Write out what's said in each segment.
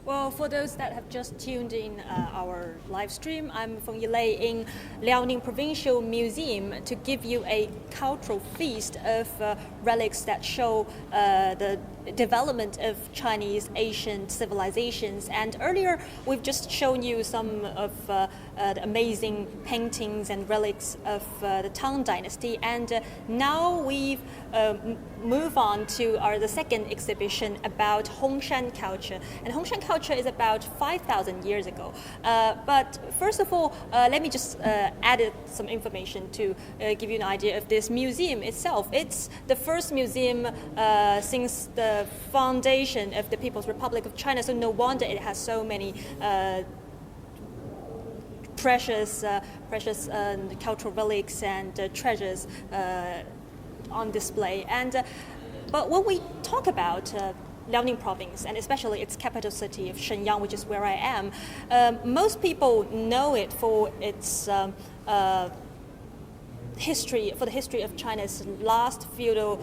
Well, for those that have just tuned in our live stream, I'm Feng Yilei in Liaoning Provincial Museum to give you a cultural feast of relics that show the development of Chinese ancient civilizations. And earlier, we've just shown you some of the amazing paintings and relics of the Tang Dynasty. And now we've moved on to the second exhibition about Hongshan culture. And Hongshan culture is about 5,000 years ago. But first of all, let me just add some information to give you an idea of this museum itself. It's the first museum since the foundation of the People's Republic of China, so no wonder it has so many precious cultural relics and treasures on display. And but when we talk about Liaoning province, and especially its capital city of Shenyang, which is where I am, most people know it for its history of China's last feudal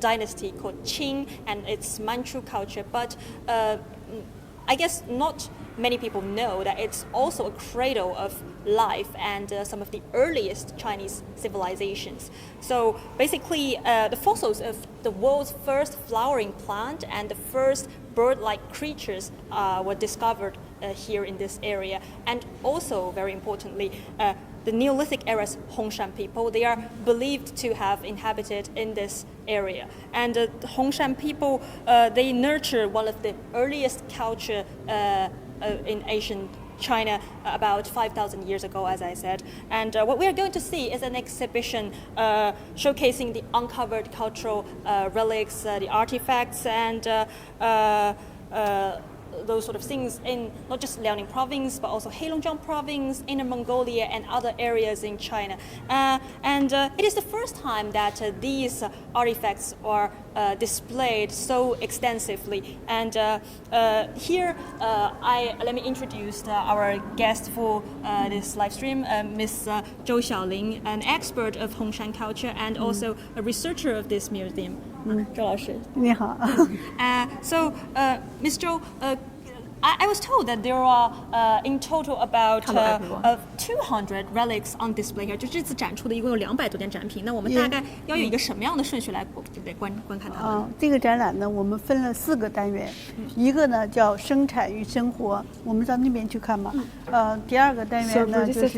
dynasty called Qing and its Manchu culture. But I guess not many people know that it's also a cradle of life and some of the earliest Chinese civilizations. So basically, the fossils of the world's first flowering plant and the first bird-like creatures were discovered here in this area. And also, very importantly, the Neolithic era's Hongshan people, they are believed to have inhabited in this area. And the Hongshan people, they nurture one of the earliest culture in ancient China about 5,000 years ago, as I said. And what we are going to see is an exhibition showcasing the uncovered cultural relics, the artifacts, and those sort of things in not just Liaoning province, but also Heilongjiang province, Inner Mongolia, and other areas in China. And it is the first time that these artifacts are displayed so extensively. And here, let me introduce our guest for this live stream, Ms. Zhou Xiaoling, an expert of Hongshan culture and also a researcher of this museum. 周老师，你好。So, Ms. Zhou, I was told that there are in total about 200 relics on display here. 就这次展出的一共有200多件展品。那我们大概要有一个什么样的顺序来观看它们？这个展览呢，我们分了4个单元，一个呢叫生产与生活，我们到那边去看嘛。第二个单元呢就是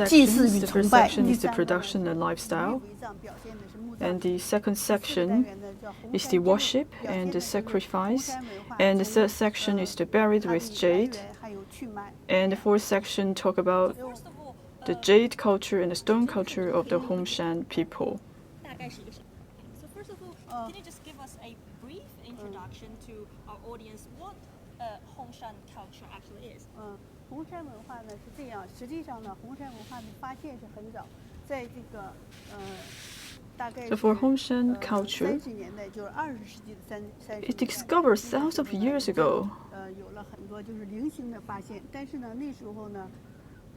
祭祀与崇拜。第三个 production and lifestyle. And the second section is the worship and the sacrifice. And the third section is the buried with jade. And the fourth section talk about the jade culture and the stone culture of the Hongshan people. So first of all, can you just give us a brief introduction to our audience what Hongshan culture actually is? 红山文化呢是这样，实际上呢，红山文化的发现是很早，在这个So for Hongshan culture, it discovered thousands of years ago.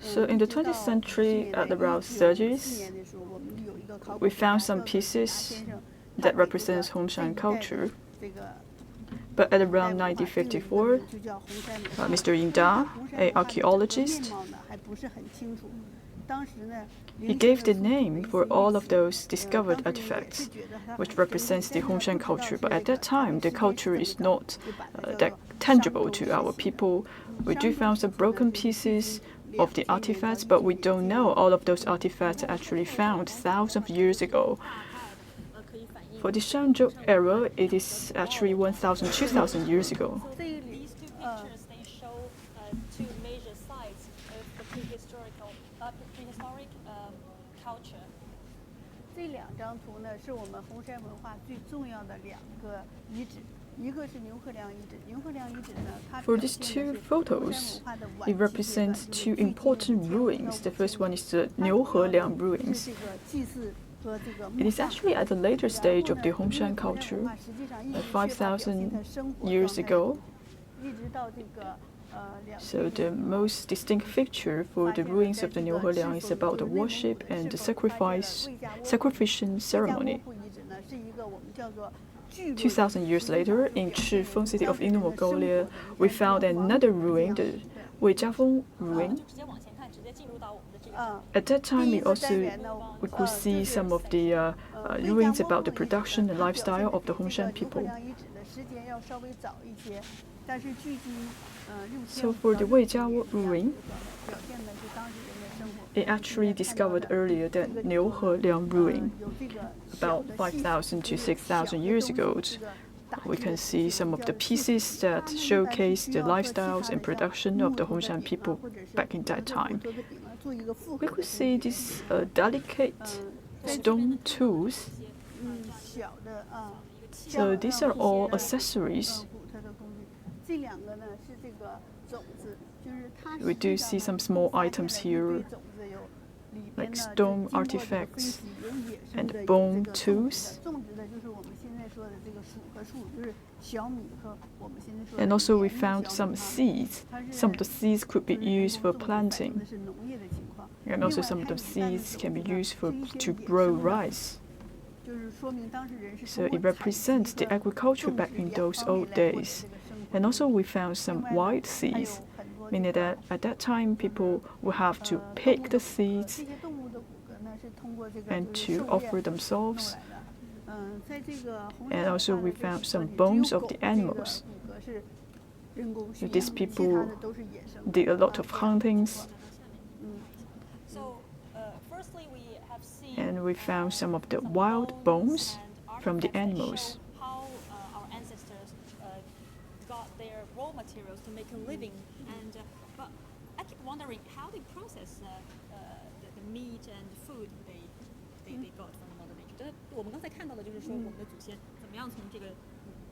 So in the 20th century, at around 30s, we found some pieces that represents Hongshan culture. But at around 1954, Mr. Ying Da, an archaeologist, he gave the name for all of those discovered artifacts, which represents the Hongshan culture. But at that time, the culture is not that tangible to our people. We do found some broken pieces of the artifacts, but we don't know all of those artifacts actually found thousands of years ago. For the Shangzhou era, it is actually 1,000, 2,000 years ago. These two pictures, they show two major sites of the prehistoric culture. 这2张图呢，是我们红山文化最重要的2个遗址，一个是牛河梁遗址。牛河梁遗址呢，它 For these two photos, it represents 2 important ruins. The first one is the Niuheliang ruins. It is actually at the later stage of the Hongshan culture, 5,000 years ago. So the most distinct feature for the ruins of the Niuheliang is about the worship and the sacrificial ceremony. 2,000 years later, in Chifeng city of Inner Mongolia, we found another ruin, the Weijiafeng ruin. At that time, we could see some of the ruins about the production and lifestyle of the Hongshan people. So for the Weijiao ruin, it actually discovered earlier than Liuhe Liang ruin, about 5,000 to 6,000 years ago. We can see some of the pieces that showcase the lifestyles and production of the Hongshan people back in that time. We could see these delicate stone tools. So these are all accessories. We do see some small items here, like stone artifacts and bone tools. And also we found some seeds. Some of the seeds could be used for planting. And also some of the seeds can be used to grow rice. So it represents the agriculture back in those old days. And also we found some wild seeds, meaning that at that time people would have to pick the seeds and to offer themselves. And also we found some bones of the animals. So these people did a lot of huntings. And we found some of the wild bones from the animals. How our ancestors got their raw materials to make a living, and but I keep wondering how they process the meat and food they got from Mother Nature. 就是我们刚才看到的，就是说我们的祖先怎么样从这个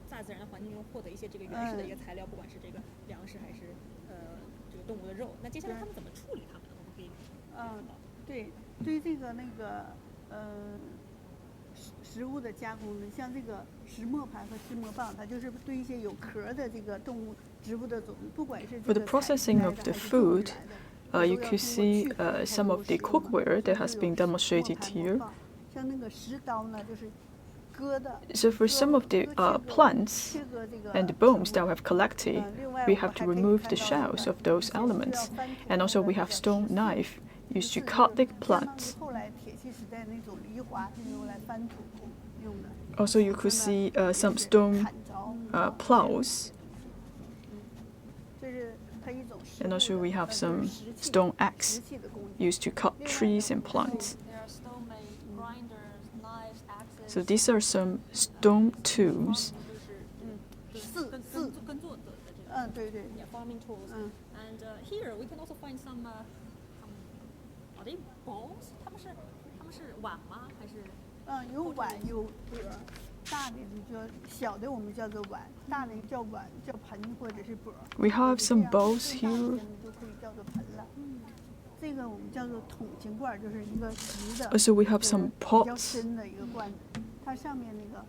大自然的环境中获得一些这个原始的一个材料，不管是这个粮食还是这个动物的肉。那接下来他们怎么处理它们呢？我们可以对，对于这个食物的加工呢，像这个石磨盘和石磨棒，它就是对一些有壳的这个动物、植物的种类，不管是 For the processing of the food, you could see some of the cookware that has been demonstrated here. 像那个石刀呢，就是割的。So for some of the plants and the bones that we have collected, we have to remove the shells of those elements. And also we have stone knife used to cut the plants. Also you could see some stone plows. And also we have some stone axe used to cut trees and plants. So these are some stone tools. Farming tools. And here we can also find some. Are they bowls? 他们是碗吗？还是？有碗有钵，大的就叫小的我们叫做碗，大的叫碗叫盆或者是钵。We have some bowls here. 就可以叫做盆了。这个我们叫做桶形罐，就是一个实的。Also we have some 比较 pots. 深的一个罐子，它上面那个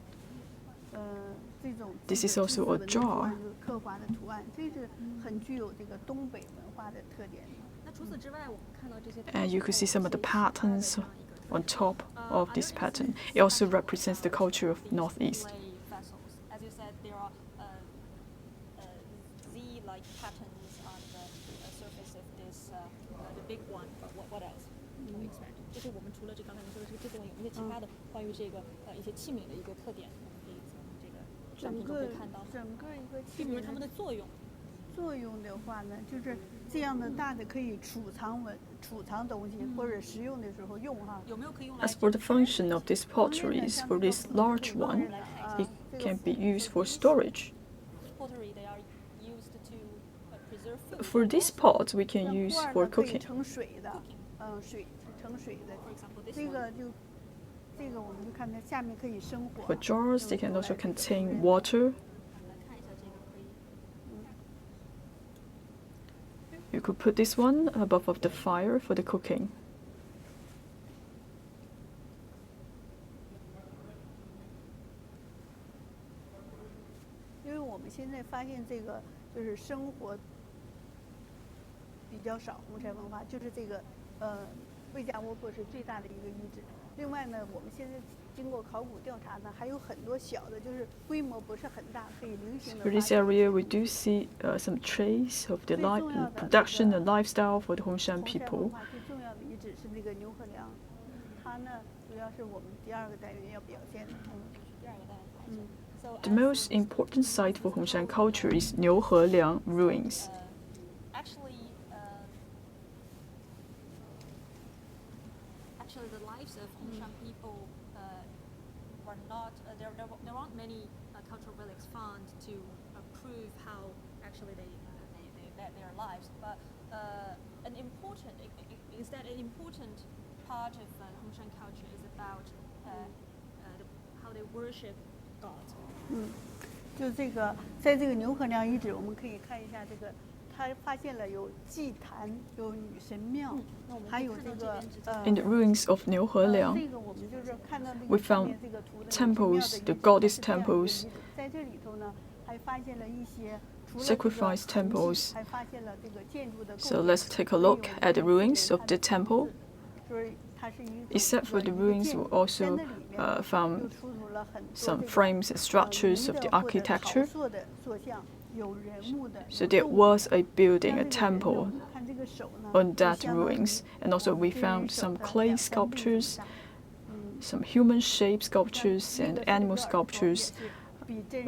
这种 This is also a jar. 刻画的图案，这是很具有这个东北文化的特点。那除此之外，我们看到这些。And you could see some of the patterns on top of this pattern. It also represents the culture of Northeast. As you said, there are Z-like patterns on the surface of this the big one. But what else? Can we expect? 就是我们除了这刚才您说的这个种，有没有一些其他的关于这个一些器皿的一个特点？可以从这个商品中可以看到。整个一个器皿，比如它们的作用。作用的话呢，就是这样的大的可以储藏东西，或者食用的时候用哈。有没有可以用来 As for the function of these potteries, for this large one, it can be used for storage. Pottery, they are used to preserve food. For this pot, we can use for 可以 cooking. 盛水的，盛水的。这个我们就看它下面可以生火。 For jars, they can also contain water. You could put this one above of the fire for the cooking. 因为我们现在发现这个就是生活比较少，红山文化就是这个魏家窝泊是最大的一个遗址。另外呢，我们现在经过考古调查呢，还有很多小的，就是规模不是很大，可以零星的。For this area, we do see some trace of the production and lifestyle for the Hongshan people. 最重要的遗址是那个牛河梁，它呢主要是我们第二个单元要表现的。The most important site for Hongshan culture is Liaoning ruins. Actually, the lives of Hongshan people were not. There aren't many cultural relics found to prove how actually their lives. But an important part of Hongshan culture is about how they worship God. 就这个，在这个牛河梁遗址，我们可以看一下这个，他发现了有祭坛，有女神庙，还有这个In the ruins of Liaoning, 这个我们就是看到那 we 个上 found 面这个图的 temples, the goddess temples, 在这里头呢，还发现了一些 sacrifice temples. 还发现了这个建筑的构造。 So let's take a look at the ruins of the temple. 所以它是一个 Except for the ruins, we also found some frames and structures of the architecture. So there was a building, a temple on that ruins. And also we found some clay sculptures, some human-shaped sculptures and animal sculptures.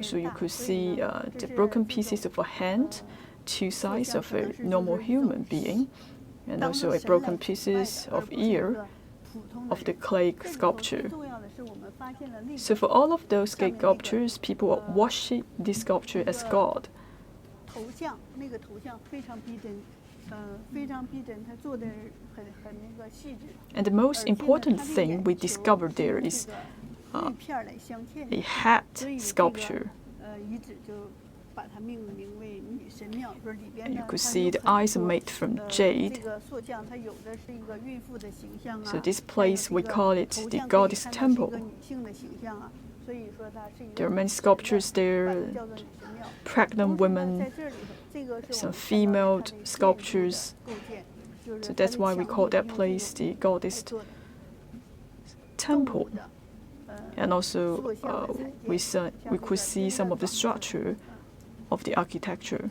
So you could see the broken pieces of a hand, two sides of a normal human being, and also a broken pieces of ear of the clay sculpture. So for all of those clay sculptures, people worship this sculpture as God. 头像那个头像非常逼真，非常逼真，他做的很那个细致。 And the most important thing we discovered there is a hat sculpture. 遗址就把它命名为女神庙，说里边 And 呢 you could see the eyes are made from jade. 这个塑像它有的是一个孕妇的形象啊。 So this place we call it the goddess temple. 女性的形象啊，所以说它是一个 There are many sculptures there, 叫做女神庙。 pregnant women, 在这里头，这个是 some female sculptures. 构建，就是 So that's why we call that place the goddess temple. And also we could see some of the structure of the architecture.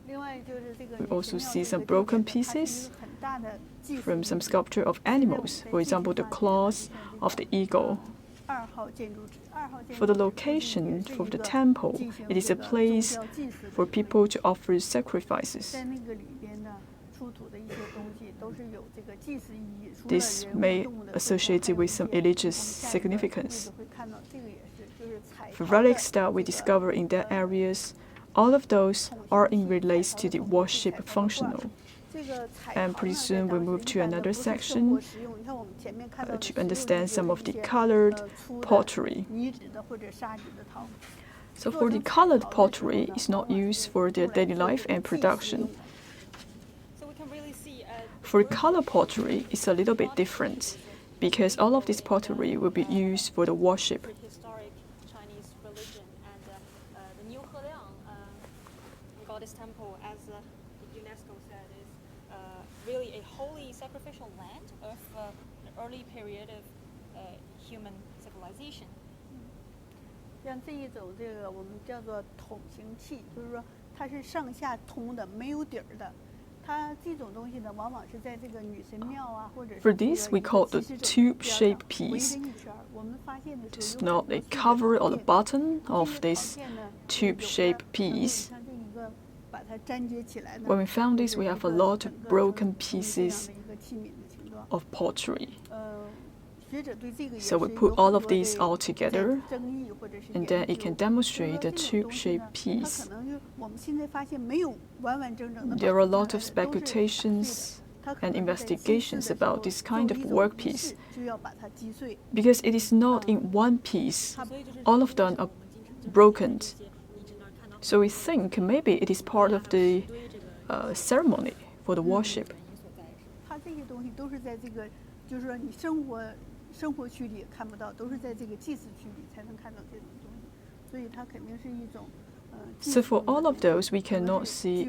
We also see some broken pieces from some sculpture of animals, for example, the claws of the eagle. For the location for the temple, it is a place for people to offer sacrifices. This may associate with some religious significance. For relics that we discover in that areas, all of those are in relates to the worship functional. And pretty soon we move to another section to understand some of the colored pottery. So for the colored pottery, it's not used for their daily life and production. For color pottery, it's a little bit different because all of this pottery will be used for the worship. Prehistoric Chinese religion, and the New Heliang goddess temple, as the UNESCO said, is really a holy sacrificial land of the early period of human civilization. 像这一种这个我们叫做筒形器，就是说它是上下通的，没有底儿的。 For this, we call the tube-shaped piece. It's not a cover or the bottom of this tube-shaped piece. When we found this, we have a lot of broken pieces of pottery. So we put all of these all together, and then it can demonstrate the tube-shaped piece. There are a lot of speculations and investigations about this kind of workpiece, because it is not in one piece. All of them are broken. So we think maybe it is part of the ceremony for the worship. 生活区里看不到，都是在这个祭祀区里才能看到这种东西，所以它肯定是一种So for all of those, we cannot see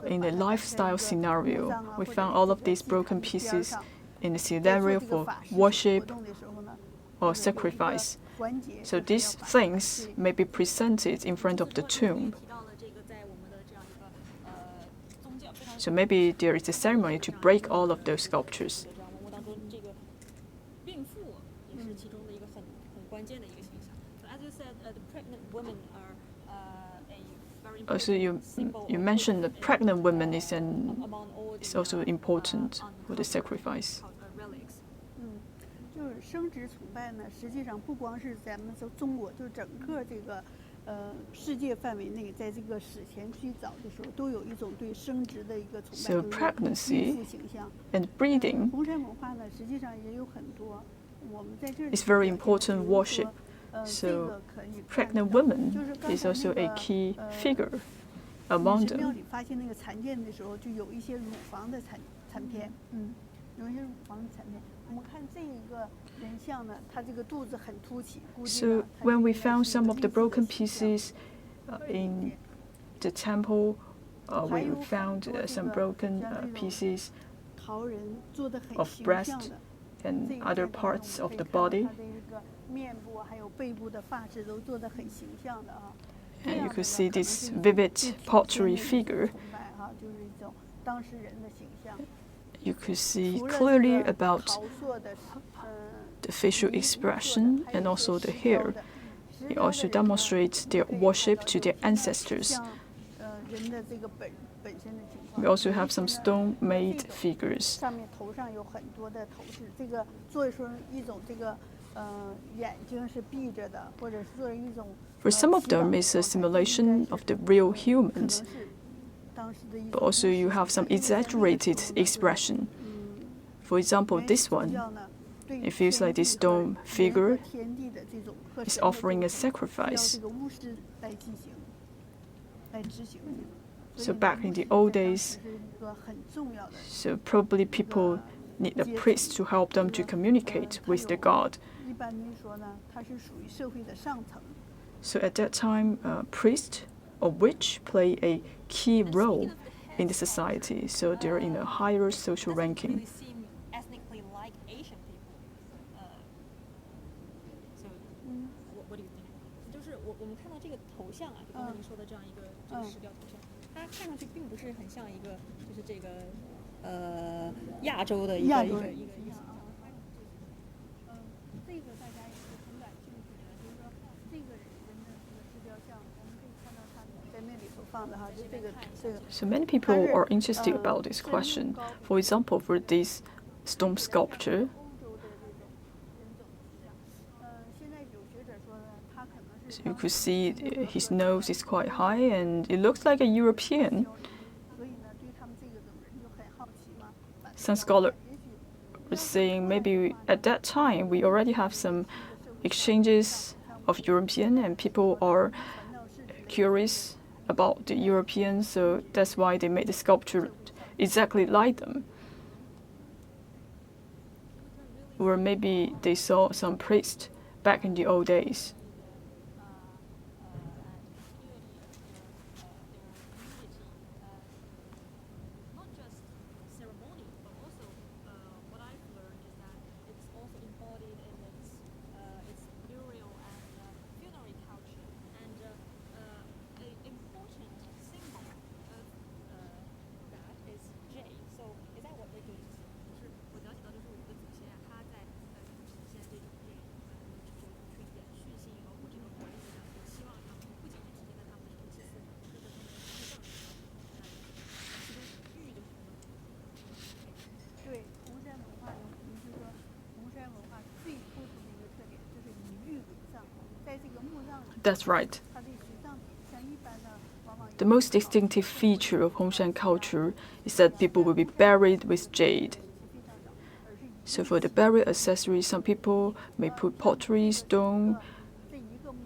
in a lifestyle scenario. We found all of these broken pieces in a 在做 scenario 这个 for 法事活 worship 动的时候呢， or 有一个 sacrifice. 环节 So 就是要 these 把 things 对 may be presented in front of the tomb. 提到了这个在我们的这样一个宗教非常 So maybe there is a ceremony to break all of those sculptures. 这样文物当中，这个孕妇也是其中的一个很关键的一个形象。So as you said, the pregnant women are a very Also, important symbol you of mentioned that pregnant women is among all the, also important for the sacrifice. relics. 就是生殖崇拜呢，实际上不光是咱们说中国，就整个这个世界范围内，在这个史前最早的时候，都有一种对生殖的一个崇拜， So 就是孕 pregnancy 妇形象。 and breeding 红山文化呢，实际上也有很多，我们在这里 is very 表现 important 比如说 worship. 这 So 个可以看 pregnant 到 women 就是刚 is 才 also 那 a 个 key figure among 神庙 them. 里发现那个残件的时候，就有一些乳房的残片，有一些乳房的残片。我们看这一个人像呢，他这个肚子很凸起，估计 So 呢，它 when 应 we 该 found 是一 some 个 of the 孕妇的 broken 形象 pieces in the temple, we found some broken pieces 陶人做的很 of 形 breast 象的。 and 这个 other 在当中 parts 我 of 们 the 可以看到 body. 它的一个面部还有背部的发质都做的很形象的啊。 And you 这 could 样 see 的呢，可能 this 是 vivid 最体现 pottery 的一种 figure. 崇拜哈，就是一种当事人的形象。 You could see 除了 clearly 这个 about 陶塑的， the facial 泥塑的 expression 还有 and 一 also 些 the 石 hair. 雕的。石 It 雕的 also 人呢， demonstrates 你 their 可以看 worship 到 to 有 their 些呢 ancestors. 像人的这个本身的情况。 We also 有一 have 些 some 呢 stone-made 这种 figures. 上面头上有很多的头饰，这个做出一种这个眼睛是闭着的，或者是做一种 For some of 祈祷 them, 的 it's a 状态， simulation 这 of 应 the 该是 real 可能 humans, 是当时的一 but 种 also you have some 因为在那个时候呢， exaggerated 就是 expression. For example, 原始 this 宗 one 教呢，对 it feels 天 like 地 this 和 stone 人和 figure 天地的这种和 is 神的 offering a 这种需要 sacrifice. 这个巫师来进行，来执行。 So 所以呢 back in 巫 the 师 old 在当 days, 时是一个很重要的。 so probably people need a priest to help them to communicate with the god. 一般来说呢，它是属于社会的上层。 So at that time, priest or witch play a key role in the society. So they're in a higher social Doesn't ranking. really seem ethnically like Asian people. So, what do you think? 就是我们看到这个头像啊，就刚才您说的这样一个这个石雕头像，它看上去并不是很像一个就是这个亚洲的一个形象。这个大家也是很感兴趣的，就是说这个人的这个石雕像，我们可以看到他在那里头放的哈，就这个。 So many people are interested about this question. For example, for this stone sculpture, 现在有学者说呢，他可能是 so you could see his nose is quite high and it looks like a European. 所以呢，对他们这个种人就很好奇嘛。 Some scholar was saying maybe at that time we already have some exchanges of European and people are curious about the Europeans, so that's why they made the sculpture exactly like them. Or maybe they saw some priest back in the old days. Not just ceremony, but also what I've learned is that it's also embodied in its burial and funerary culture. And an important symbol of that is Jade. So is that what it is? 就是我了解到，就是我们的祖先啊，他在实现这种去延续性，包括这个活力的这样一个希望上，不仅是体现在他们的这个祭祀，更是他们的墓葬里面。其中玉的部分。对红山文化呢，我们就说红山文化最突出的一个特点就是以玉为葬，在这个墓葬里， That's right. 它的随葬品像一般的往往 The most distinctive feature of Hongshan culture is that people will be buried with jade. So for the burial accessory, some people may put pottery, stone.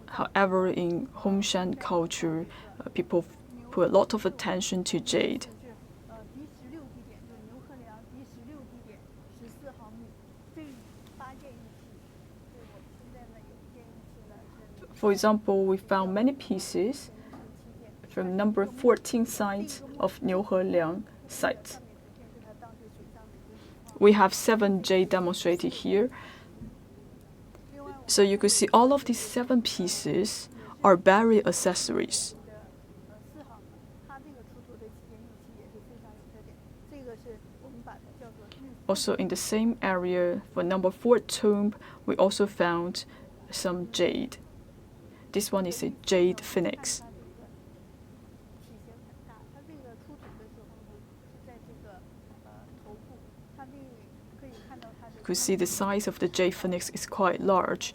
However, in Hongshan culture, people put a lot of attention to jade. 第16地点就是牛河梁第16地点14号墓，这8件玉器，对我们现在呢有一件玉器呢是 For example, we found many pieces from number 14 sites of Liaoning site. we have 7 jade demonstrated here. So you could see all of these 7 pieces are barrier accessories. 4号，它这个出土的起点玉器也是非常有特点。这个是我们把它叫做玉。Also in the same area for number 4 tomb, we also found some jade. This one is a Jade Phoenix. 体型很大，它这个出土的时候呢，是在这个头部，它这个可以看到它的。You could see the size of the Jade Phoenix is quite large.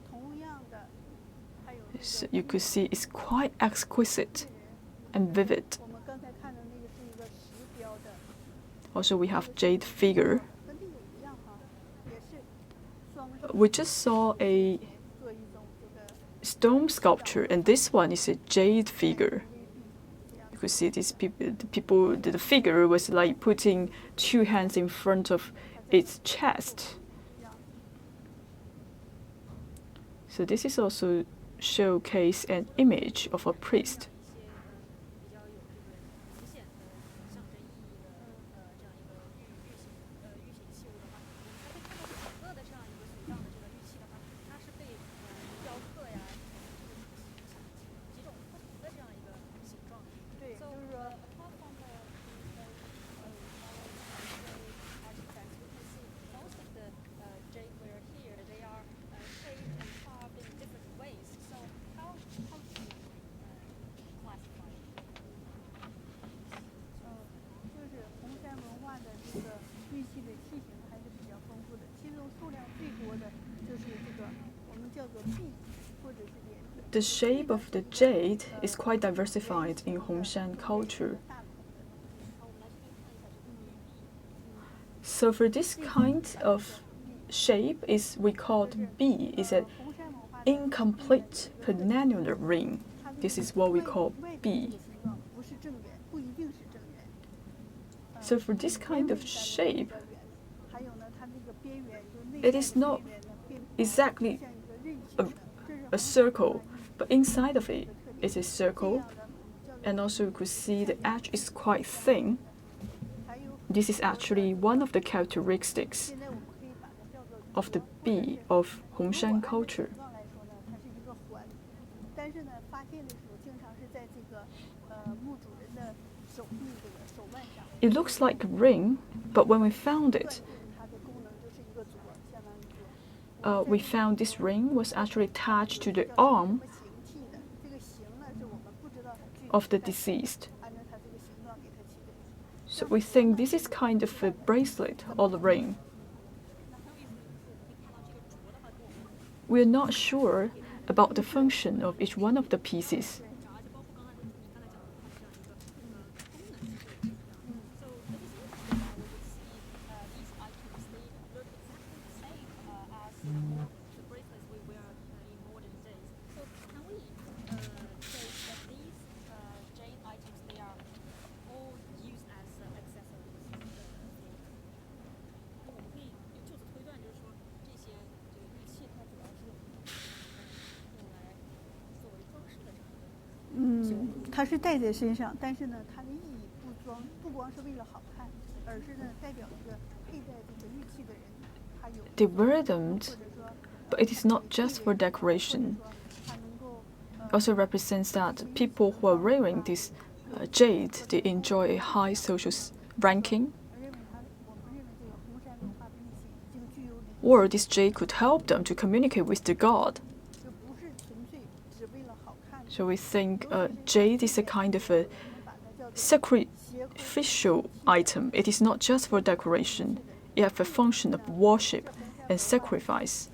同样的，还有 So you could see it's quite exquisite and vivid. 我们刚才看的那个是一个石雕的， Also we have jade figure. 跟这个一样哈，也是双手 We just saw a 做一种这个 stone sculpture, and this one is a jade figure. You could see these people, the figure was like putting 2 hands in front of its chest. So this is also showcase an image of a priest. The shape of the jade is quite diversified in Hongshan culture. So for this kind of shape is we called B, is an incomplete penannular ring. This is what we call B. So for this kind of shape, it is not exactly a circle, but inside of it is a circle, and also you could see the edge is quite thin. This is actually one of the characteristics of the bee of Hongshan culture. It looks like a ring, but when we found it, we found this ring was actually attached to the arm of the deceased. So we think this is kind of a bracelet or a ring. We're not sure about the function of each one of the pieces. Mm. 它是戴在身上，但是呢，它的意义不光是为了好看，而是呢代表一个佩戴这个玉器的人，他有 They wear them, but it is not just for decoration. It also represents that people who are wearing this jade, they enjoy a high social ranking, or this jade could help them to communicate with the god. So we think jade is a kind of a sacrificial item. It is not just for decoration. It has a function of worship and sacrifice.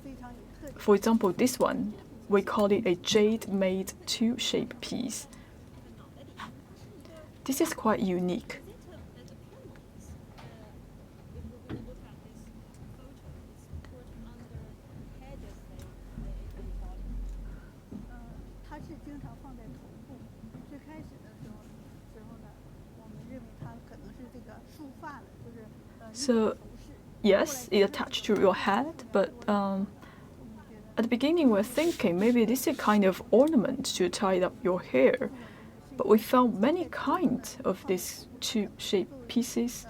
For example, this one, we call it a jade-made two-shape piece. This is quite unique. So, yes, it attached to your head, but at the beginning we're thinking maybe this is a kind of ornament to tie up your hair. But we found many kinds of these tube-shaped pieces.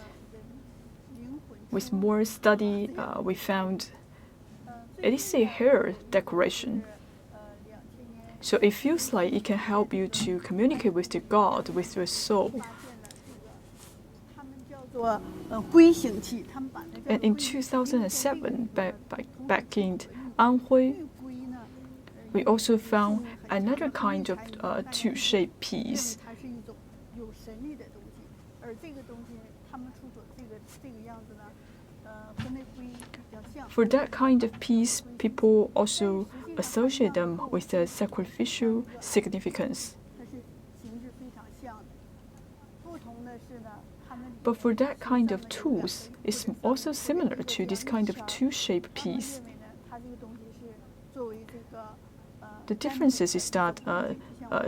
with more study, we found it is a hair decoration. So it feels like it can help you to communicate with the god, with your soul. And in 2007, back in Anhui, we also found another kind of tube-shaped piece. For that kind of piece, people also associate them with the sacrificial significance. But for that kind of tools, it's also similar to this kind of tube-shaped piece. The differences is that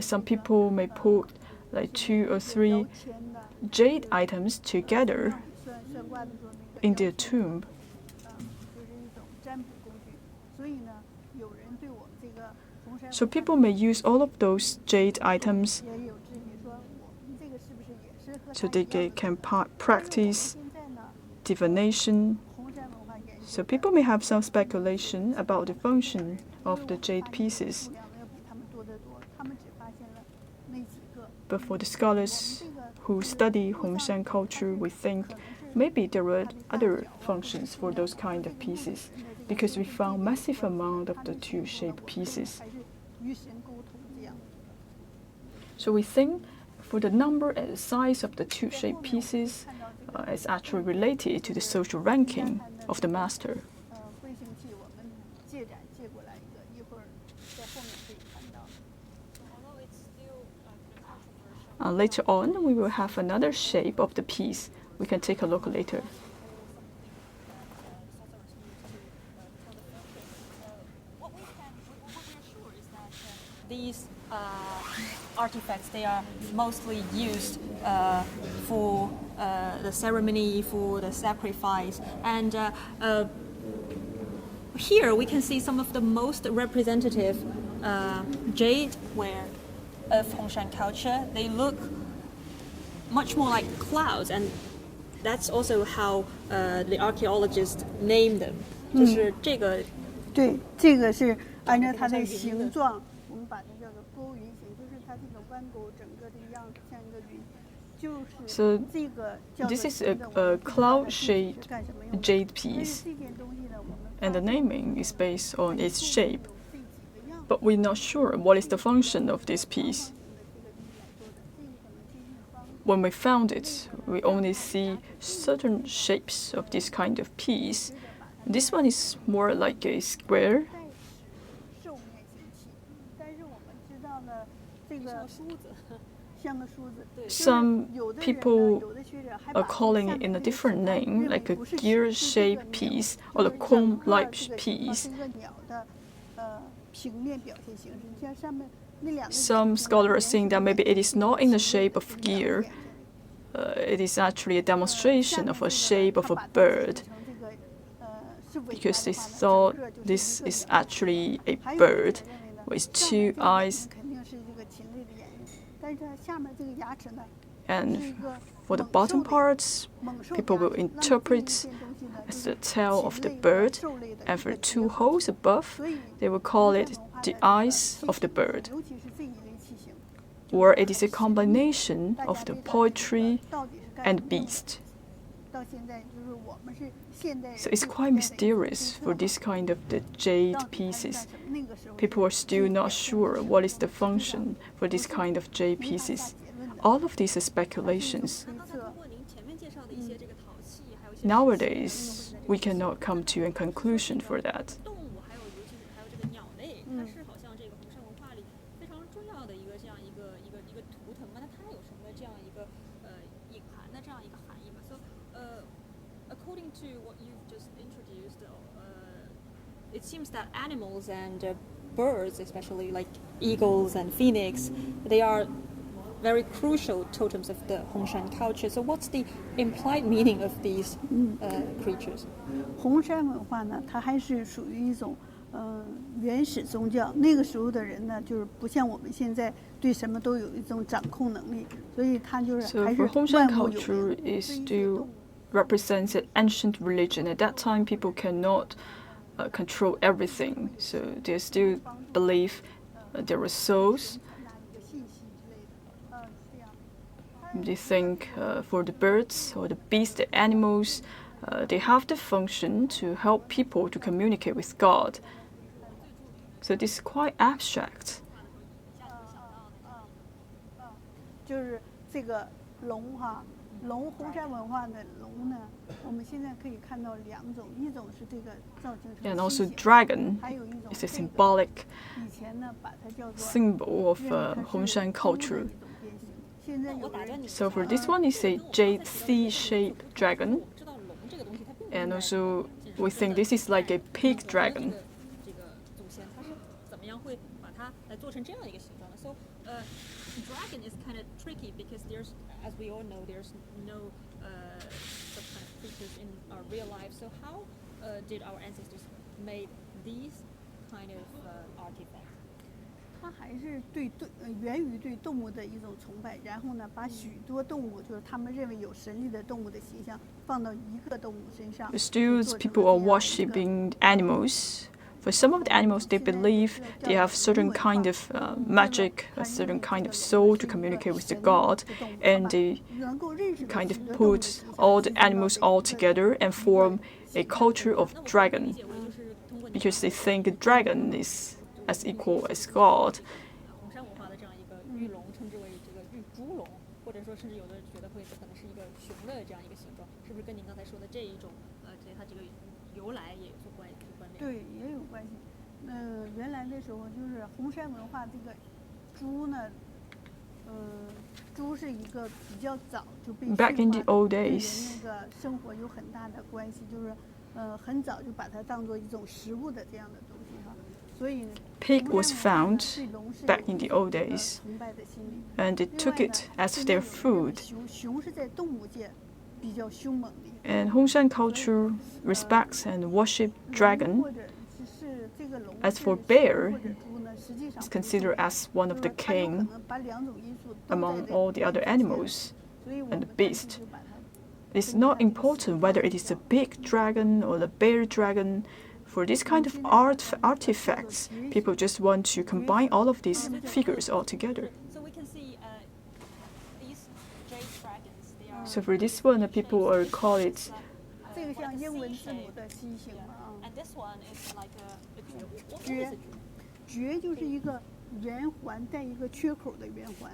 some people may put like 2 or 3 jade items together in their tomb. So people may use all of those jade items so they can practice divination. So people may have some speculation about the function of the jade pieces. But for the scholars who study Hongshan culture, we think maybe there were other functions for those kind of pieces, because we found massive amount of the tube-shaped pieces. So we think for the number and the size of the tube-shaped pieces is actually related to the social ranking of the master. Later on, we will have another shape of the piece. We can take a look later. These artifacts, they are mostly used for the ceremony, for the sacrifice. And here we can see some of the most representative jade ware of Hongshan culture. They look much more like clouds, and that's also how the archaeologists name them. 就是这个，对，这个是按照它的形状，我们把它叫做钩云形，就是它这个弯钩整个的样子像一个云，就是这个叫做。This is a cloud-shaped jade piece, and the naming is based on its shape. But we're not sure what is the function of this piece. When we found it, we only see certain shapes of this kind of piece. This one is more like a square. Some people are calling it in a different name, like a gear-shaped piece or a comb-like piece. Some scholars are saying that maybe it is not in the shape of gear. It is actually a demonstration of a shape of a bird, because they thought this is actually a bird with 2 eyes. And for the bottom parts, people will interpret as the tail of the bird, and for 2 holes above, they will call it the eyes of the bird. Or it is a combination of the poetry and beast. So it's quite mysterious for this kind of the jade pieces. People are still not sure what is the function for this kind of jade pieces. All of these are speculations. Nowadays, we cannot come to a conclusion for that. According to what you've just introduced, it seems that animals and birds, especially like eagles and phoenix, they are very crucial totems of the Hongshan culture. So what's the implied meaning of these creatures? 红山文化呢，它还是属于一种原始宗教。那个时候的人呢，就是不像我们现在对什么都有一种掌控能力，所以它就是还是万物有灵。represents an ancient religion. At that time, people cannot control everything, so they still believe there are souls. They think for the birds or the beasts, the animals, they have the function to help people to communicate with God. So this is quite abstract. 就是这个龙哈，红山文化的龙呢，我们现在可以看到两种，一种是这个造型成 And also 梯形， dragon 还有一种 is a 这个 symbolic 以前呢把它叫做 symbol of 认为它是 Hongshan 猪的 culture. 一种变形。现在有人 So for this one is a jade C-shaped dragon, and also we think this is like a pig dragon. So, dragon is kind of tricky because there's, as we all know, there's no such kind of creatures in our real life. So how did our ancestors made these kind of artifacts? 它还是源于对动物的一种崇拜，然后呢，把许多动物，就是他们认为有神力的动物的形象，放到一个动物身上。 Still, people are worshipping animals. For some of the animals, they believe they have certain kind of magic, a certain kind of soul to communicate with the god, and they kind of put all the animals all together and form a culture of dragon, because they think a dragon is as equal as God. 红山文化的这样一个玉龙，称之为这个玉猪龙，或者说甚至有的人觉得会可能是一个熊的这样一个形状，是不是跟您刚才说的这一种它这个由来也有所关联？对，也有关系。原来的时候就是红山文化这个猪呢，猪是一个比较早就被驯化 Back in the old 对人 days, 那个生活有很大的关系，就是很早就把它当做一种食物的这样的东西哈。所以 pig was 红山文化呢 found 对龙是 back 有 in the 一个 old days, 崇拜的心理。 and they 另 took 外呢 it as 现在 their 有人认为 food. 熊是在动物界比较凶猛的。 And Hongshan culture respects and worship dragon. 或者是这个龙 As for 是 bear, 或者猪呢，实际上 It's 不重 considered 要 as one of 就 the 是它有可 king 能把两种因素都 among 在 all the 这 other 个之前 animals 所以我 and 们 the 干脆 beast. 就把它 It's not important whether it is a big dragon or a bear dragon. For this kind of artifacts, people just want to combine all of these figures all together. So we can see these jade dragons. They are. So for this one, people will call it 这个像英文字母的楔形嘛 And this one is like a what 蕨 is a 蕨就是一个圆环带一个缺口的圆环。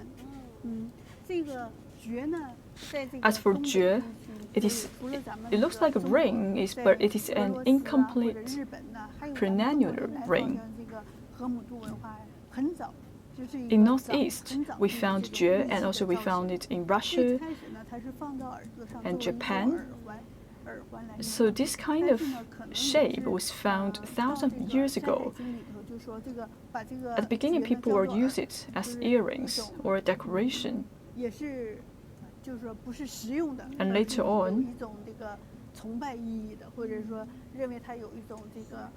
这个蕨呢，在这个 As for 东北 蕨, 地 it 区 is 除了咱们 it looks like a 中国 ring, 在 but it is 俄 an 罗斯啊或者 incomplete 日本呐，还有咱们中国 granular 来 ring. 好像这个河姆渡文化很早，就是一 In 个 northeast, 很早 we 的 found 这种 jade, 日 and 式 also 的 we 造 found 型 it in 最 Russia. 开始呢，它是放到耳朵上 and 作为一种 Japan. 耳环来用。 So this kind 但 of 是呢，可能也 shape 是 was found 到 thousands 这 of 个 years 山海 ago. 经里头就说这个把这个 At the beginning, 蕨呢 people 叫 would 做 use 耳 it 就 as 是 earrings 一种 or decoration. 也是，就是说不是实用的， And 而 later 是有 on 一种这个崇拜意义的，或者说认为它有一种这个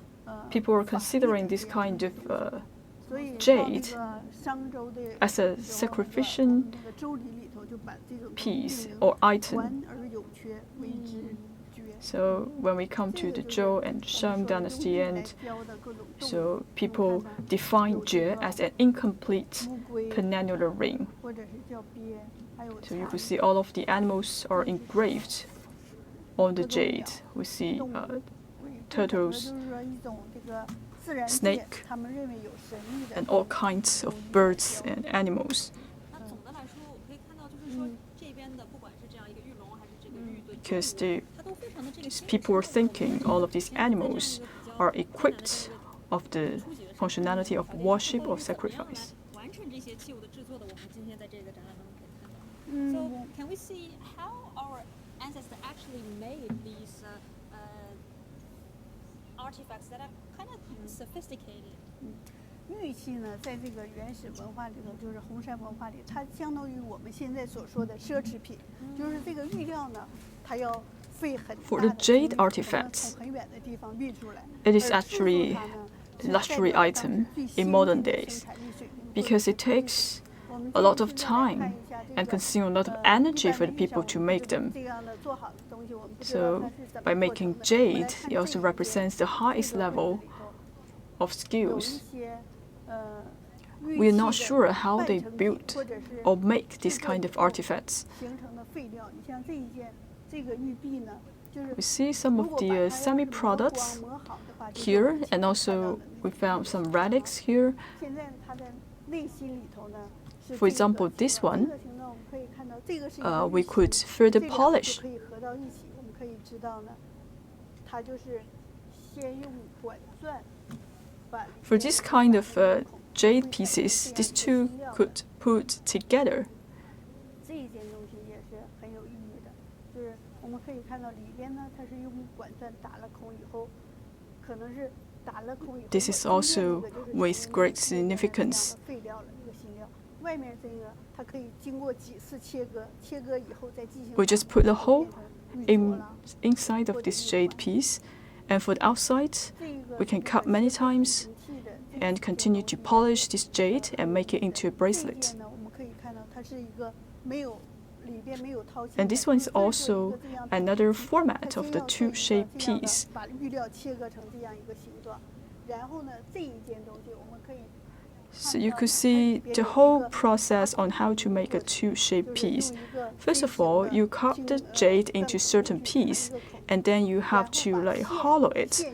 People were 法力的 considering this 这样 kind 的 of 所以到 jade 这个商周的 as a 时候 sacrificial 那个周礼里头就把这种东西 piece 定 or 为 item. 环而有缺为之绝。 So when we come 这 to 个 the 就是 Zhou 我 and 们 Shang 说的 dynasty 用玉来 end, 雕的各种动物 so 你看 people 它 define 有这 jade 个 as an incomplete 乌龟 penannular ring. 或者是叫鳖，还有 So you 蚕 could see all of the animals are engraved on the jade. We see 动物 turtles 就是说一种这个自然界 snake 他们认为有神力的 and all kinds of birds and animals. 那总的来说，我可以看到，就是说这边的，不管是这样一个玉龙，还是这个玉的 Because 动物 they, 它都非常的这个 these people were thinking all of these animals are equipped of the functionality of worship or sacrifice. 完成这些器物的制作的，我们今天在这个展览当中可以看到。嗯 So can we see how our ancestors actually made these artifacts that are kind of sophisticated? 玉器呢，在这个原始文化里头，就是红山文化里，它相当于我们现在所说的奢侈品，就是这个玉料呢，它要费很大 For 的 the 精力 jade 可能 artifacts, 从很远的地方运出来。 it is 而制作 actually 它呢，是 luxury 代表当时 item 最 in 先 modern 进的 days 生产力水平， because it takes a lot of time and consume a lot of energy for the people to make them. So by making jade, it also represents the highest level of skills. We are not sure how they build or make this kind of artifacts. We see some of the semi-products here, and also we found some relics here. For example, this one, we could further polish. For this kind of jade pieces, these two could put together. This is also with great significance. We just put the hole inside of this jade piece, and for the outside, we can cut many times and continue to polish this jade and make it into a bracelet. And this one is also another format of the two-shaped piece. So you could see the whole process on how to make a two-shaped piece. First of all, you cut the jade into certain piece, and then you have to hollow it.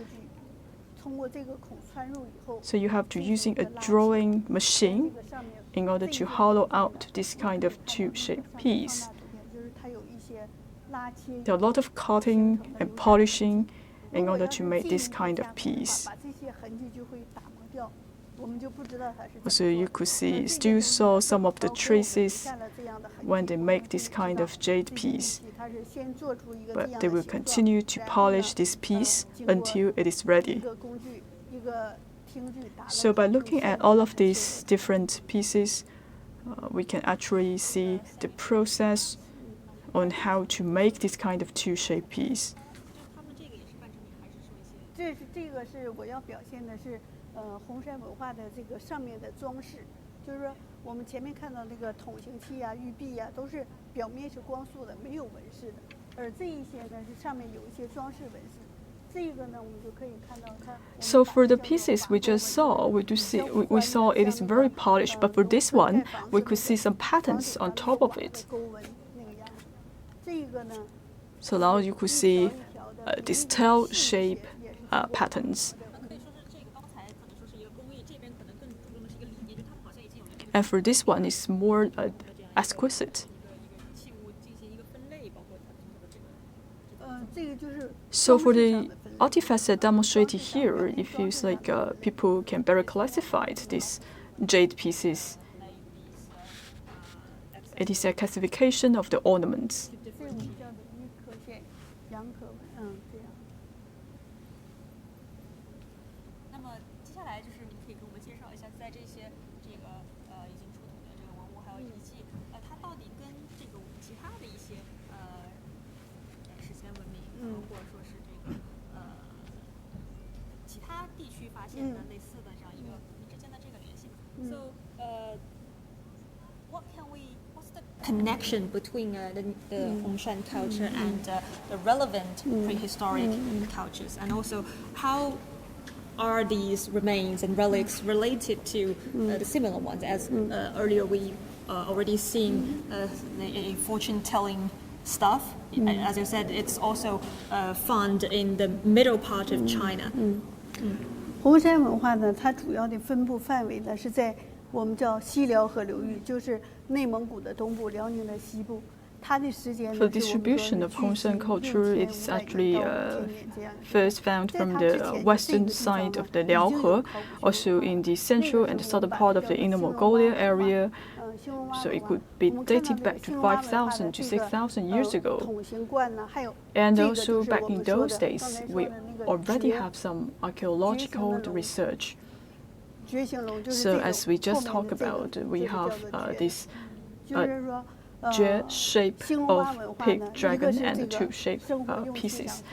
So you have to using a drawing machine in order to hollow out this kind of two-shaped piece. There are a lot of cutting and polishing in order to make this kind of piece. Also, you could still saw some of the traces when they make this kind of jade piece. But they will continue to polish this piece until it is ready. So by looking at all of these different pieces, we can actually see the process on how to make this kind of two-shaped piece. So for the pieces we just saw, we saw it is very polished, but for this one, we could see some patterns on top of it. So now you could see these tail-shaped patterns. And for this one, it's more exquisite. So for the artifacts that demonstrated here, it feels like people can better classify these jade pieces. It is a classification of the ornaments. Connection between the Hongshan culture and the relevant prehistoric cultures, and also how are these remains and relics related to the similar ones, as earlier we already seen a fortune-telling stuff. As you said, it's also found in the middle part of China. 红山文化呢，它主要的分布范围呢是在我们叫西辽河流域，就是内蒙古的东部、辽宁的西部。它的时间呢， For distribution of Hongshan culture, it is actually first found from the western side of the Liaohe, also in the central and the southern part of the Inner Mongolia area. So it could be dated back to 5,000 to 6,000 years ago. And also back in those days, we already have some archaeological research. So as we just talked about, we have this Jade shape of pig, dragon, and the two-shaped pieces.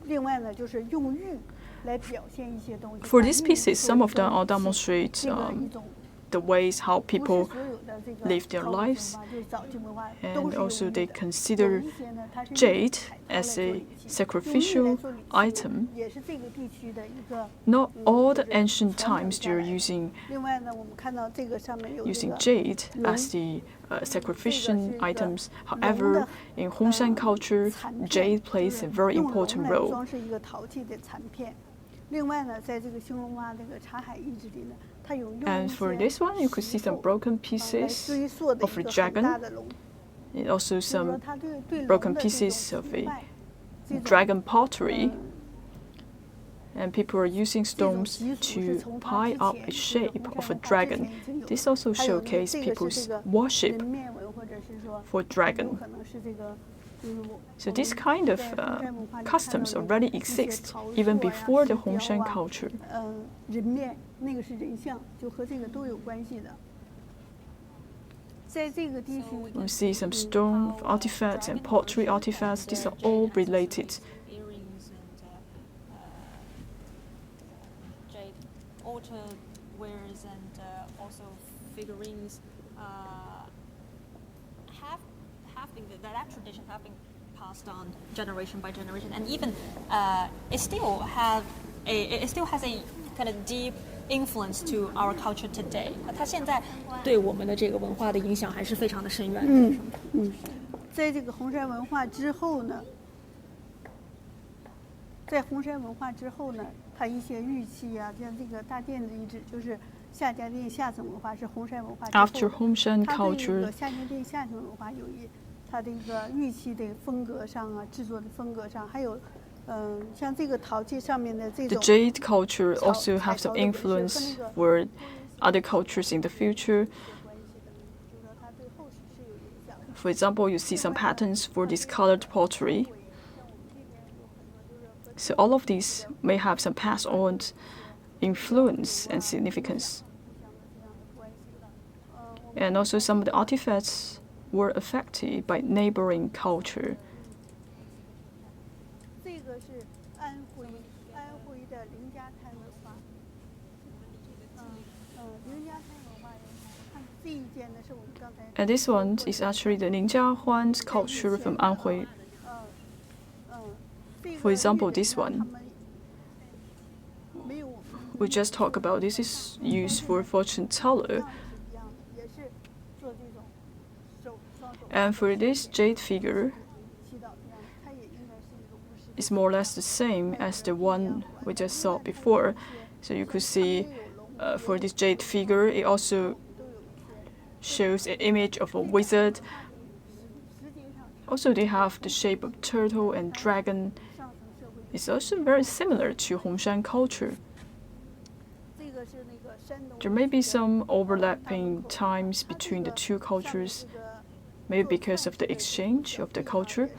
另外呢，就是用玉来表现一些东西。 For these pieces, some of them all demonstrate 这个一种 the ways how 不是 people 所有的这个 live their 超文 lives, 化就是早期文化都 and 是有 also 玉 they 的。 consider 有一些呢，它是用 jade 彩陶来 as 做 a 礼器 sacrificial 用玉来做礼器 item. 也是这个地区的一个 Not all the 就是 ancient 传承 times 下 they're 来的。 using 另外呢，我们看到这个上面有这 using 个 jade 龙 as the 这个 sacrificial 是一个 items. 龙 However, 的 in Hongshan culture, 残片， jade 就 plays 是 a very 用龙 important 来 role. 装饰一个陶器的残片。另外呢，在这个兴隆洼这个茶海遗址里呢，它有用 And 一 for 些 this one, you could see 石 some 头 broken 来 pieces 追溯的 of 一 a 个很大 dragon, 的龙。 and also 就是说 some 它对 broken 龙的这种 pieces of 崇 a 拜，这种 dragon pottery. 嗯 And people are using 这种 stones 习俗是 to 从它 pile 之 up 前 a 就是 shape 红 of 山 a 文化之 dragon. 前已经有 This also 还有呢， showcases 这个是 people's 这个 worship 人面纹，或者是说 for 有 dragon. 可能是这个，So this kind of 在红山文化里看到 customs 的 already 一些 exist 陶 even 塑呀 before the 石雕 Hongshan 啊 culture. 人面那个是人像，就和这个都有关系的。在这个地区， We see some stone artifacts and pottery artifacts. These are all related. Earrings and jade altar wares and also figurines have been that tradition have been passed on generation by generation, and even it still has a kind of deep influence to our culture today. 它现在对我们的这个文化的影响还是非常的深远的。在这个红山文化之后呢，它一些玉器啊，像这个大殿的遗址，就是夏家店下层文化是红山文化之后 After Hongshan 它对这 culture, 个夏家店下层文化有它的一个玉器的风格上啊，制作的风格上，还有像这个陶器上面的这 the 种 jade culture also have some 彩陶的纹饰和 influence 那个 for other cultures in the future. 就是说它对后世是有影响的。 For example, you see some patterns for this colored pottery. So all of these may have some passed on influence and significance. And also some of the artifacts were affected by neighboring culture. 这个是安徽的林家滩文化。林家滩文化，看这一件呢是我们刚才。 And this one is actually the Ningjiahuan's culture from Anhui. For example, this one. We just talked about this is used for fortune teller. And for this jade figure, it's more or less the same as the one we just saw before. So you could see for this jade figure, it also shows an image of a wizard. Also, they have the shape of turtle and dragon. It's also very similar to Hongshan culture. There may be some overlapping times between the two cultures, maybe because of the exchange of the culture.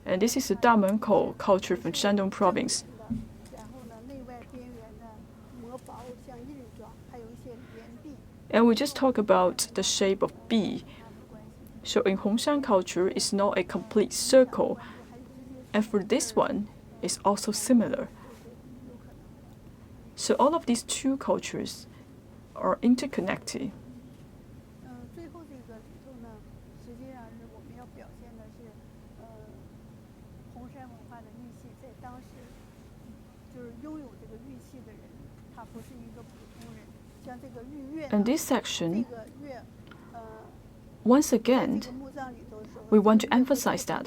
And this is the Damenkou culture from Shandong province. And we just talked about the shape of bee. So in Hongshan culture, it's not a complete circle. And for this one, it's also similar. So all of these two cultures are interconnected. 最后这个里头呢，实际上是我们要表现的是，红山文化的玉器，在当时就是拥有这个玉器的人，他不是一个普通人，像这个玉钺。 And this section, 这个钺， once 在 again, 这个墓葬里头时候 we want to emphasize that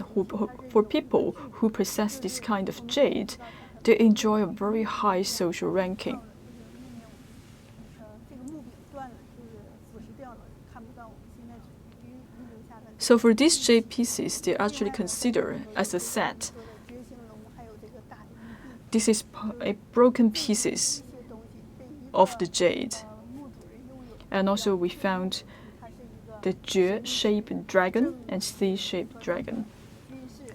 for people who possess this kind of jade, they enjoy a very high social ranking. 这个木柄断了，就是腐蚀掉了，看不到。我们现在只遗留下的。 So for these jade pieces, they're actually considered as a set. 说的绝形龙，还有这个大的玉璧， This is a broken pieces 这些东西被一个 of the jade. 墓主人拥有， And also we found 它是一个 the jade-shaped dragon and C-shaped dragon.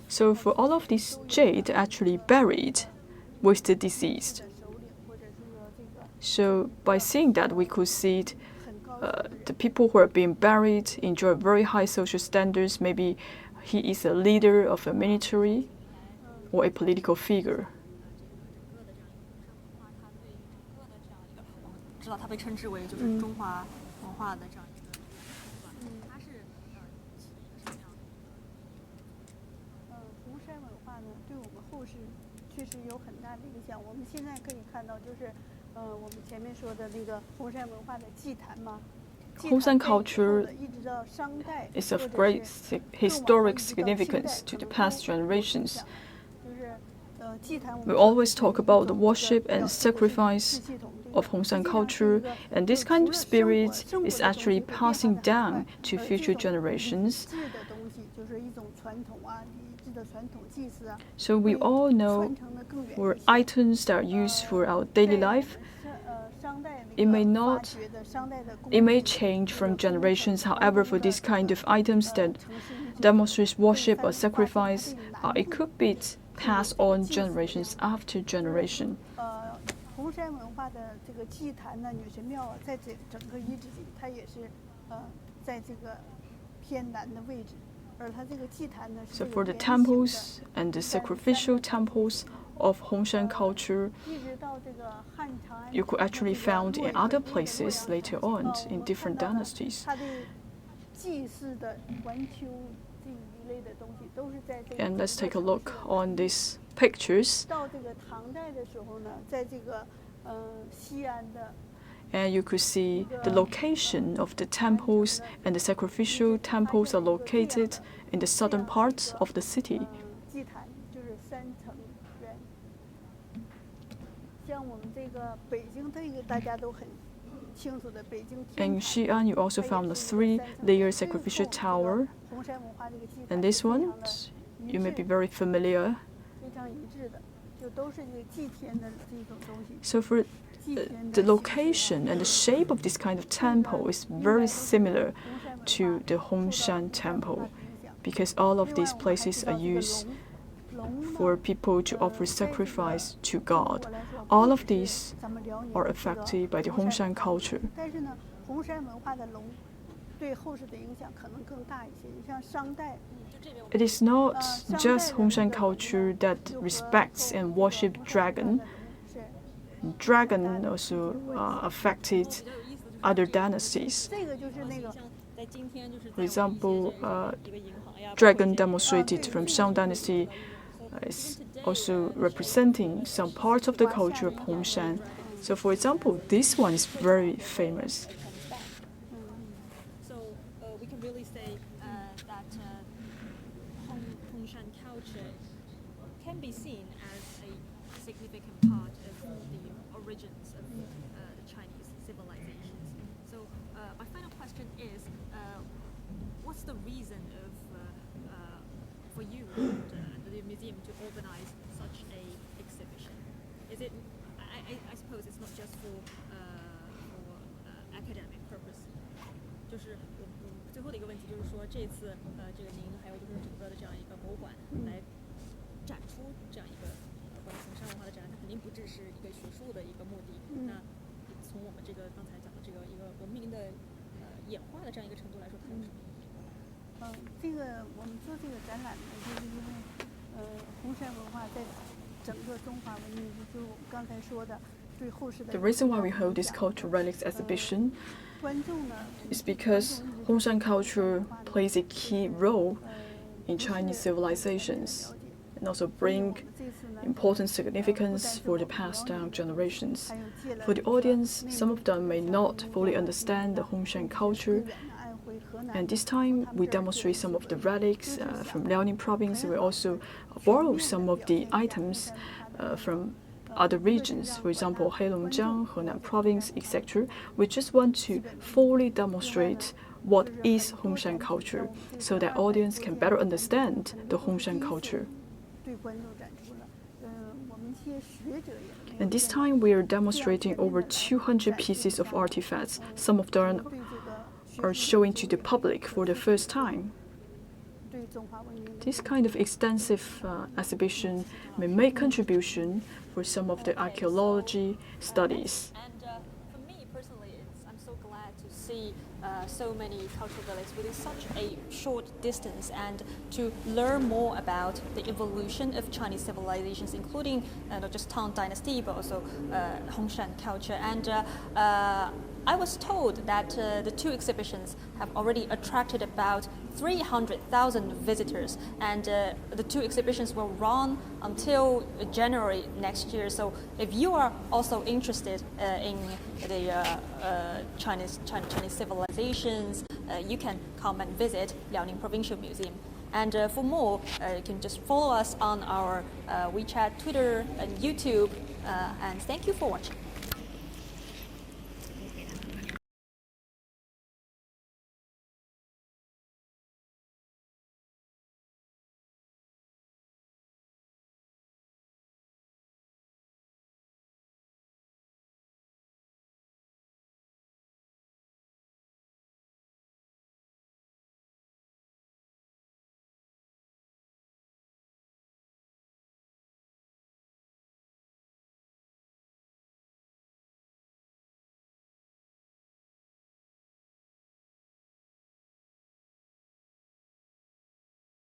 So for all of these jade actually buried with the deceased. 首领，或者是说这个 So by seeing that, we could see the people who are being buried enjoy very high social standards. Maybe he is a leader of a military. or a political figure. 知道它被称之为就是中华文化的这样一个，它是起一个什么样的？红山文化呢，对我们后世确实有很大的影响。我们现在可以看到，就是我们前面说的那个红山文化的祭坛嘛。Hongshan culture is of great historic significance to the past generations. We always talk about the worship and sacrifice of Hongshan culture, and this kind of spirit is actually passing down to future generations. So we all know were items that are used for our daily life. It may change from generations. However, for this kind of items that demonstrates worship or sacrifice, it could be passed on generations after generation. 红山文化的这个祭坛呢，女神庙啊，在整个遗址里，它也是在这个偏南的位置，而它这个祭坛呢是 So for the temples and the sacrificial temples of Hongshan culture, you could actually found in other places later on in different dynasties. And let's take a look on these pictures. And you could see the location of the temples, and the sacrificial temples are located in the southern parts of the city. In Xi'an, you also found a 3-layer sacrificial tower, and this one you may be very familiar. So for the location and the shape of this kind of temple is very similar to the Hongshan temple, because all of these places are used for people to offer sacrifice to God. All of these are affected by the Hongshan culture. It is not just Hongshan culture that respects and worships dragon. Dragon also affected other dynasties. For example, dragon demonstrated from Shang Dynasty is also representing some parts of the culture of Hongshan. So, for example, this one is very famous. So we can really say that Hongshan culture can be seen as a significant part of the origins of the Chinese civilizations. So my final question is, what's the reason of for you and the museum to organize such a exhibition? Is it? I suppose it's not just for academic purpose. 就是我最后的一个问题就是说，这次这个您还有就是整个的这样一个博物馆来展出这样一个关于红山文化的展览，它肯定不只是一个学术的一个目的。那从我们这个刚才讲的这个一个文明的演化的这样一个程度来说，它有什么意义？这个我们做这个展览呢，就是因为红山文化在整个中华文明，就是我们刚才说的对后世的。The reason why we hold this cultural relics exhibition is because Hongshan culture plays a key role in Chinese civilizations and also bring important significance for the passed down generations. For the audience, some of them may not fully understand the Hongshan culture. And this time, we demonstrate some of the relics from Liaoning province. We also borrow some of the items from other regions, for example, Heilongjiang, Henan province, etc. We just want to fully demonstrate what is Hongshan culture, so that audience can better understand the Hongshan culture. And this time, we are demonstrating over 200 pieces of artifacts. Some of them are showing to the public for the first time. This kind of extensive exhibition may make contribution for some of the archaeology studies. And for me personally, I'm so glad to see so many cultural relics within such a short distance, and to learn more about the evolution of Chinese civilizations, including not just Tang Dynasty but also Hongshan culture. And I was told that the two exhibitions have already attracted about 300,000 visitors, and the two exhibitions will run until January next year. So if you are also interested in the Chinese civilizations, you can come and visit Liaoning Provincial Museum. And for more, you can just follow us on our WeChat, Twitter, and YouTube. And thank you for watching.